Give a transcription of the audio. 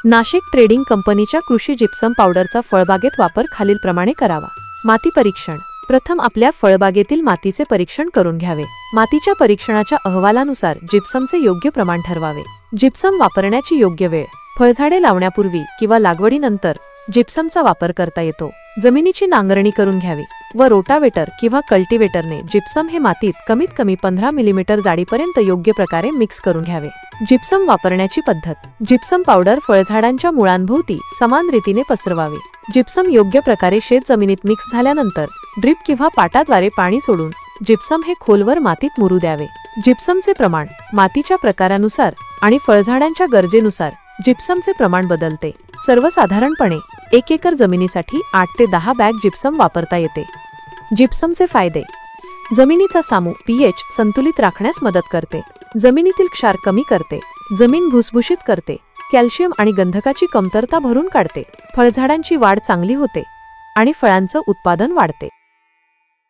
Nashik trading कंपनीच्या कृषी gypsum पावडरचा फळबागेत वापर खालीलप्रमाणे करावा। माती परीक्षण। प्रथम आपल्या फळबागेतील मातीचे परीक्षण करून घ्यावे। मातीच्या परीक्षणाच्या अहवालानुसार जिप्समचे योग्य प्रमाण ठरवावे। जिप्सम वापरण्याची योग्य वेळ। फळझाडे लावण्यापूर्वी किंवा लागवडीनंतर जिप्समचा वापर करता येतो। जमिनीची नांगरणी करून घ्यावी व रोटावेटर किंवा कल्टिवेटरने जिप्सम हे मातीत कमीत कमी 15 मिलीमीटर जाडीपर्यंत योग्य प्रकारे मिक्स करून घ्यावे। जिप्सम वापरण्याची पद्धत। जिप्सम पावडर फळझाडांच्या मुळांभोवती समान रीतीने पसरवावे। जिप्सम योग्य प्रकारे शेत जमिनीत मिक्स झाल्यानंतर ड्रिप किंवा पाटाद्वारे पाणी सोडून जिप्सम हे खोलवर मातीत मुरू द्यावे। जिप्समचे प्रमाण। मातीच्या प्रकारानुसार आणि फळझाडांच्या गरजेनुसार जिप्समचे प्रमाण बदलते। सर्वसाधारणपणे 1 एकर जमिनीसाठी 8 ते 10 बॅग जिप्सम वापरता येते। जिप्समचे फायदे। जमिनीचा सामू पीएच संतुलित राखण्यास मदत करते। जमिनीतील क्षार कमी करते। जमीन भुसभुशीत करते। कॅल्शियम आणि गंधकाची कमतरता भरून काढते। फळझाडांची वाढ चांगली होते आणि फळांचं उत्पादन वाढते।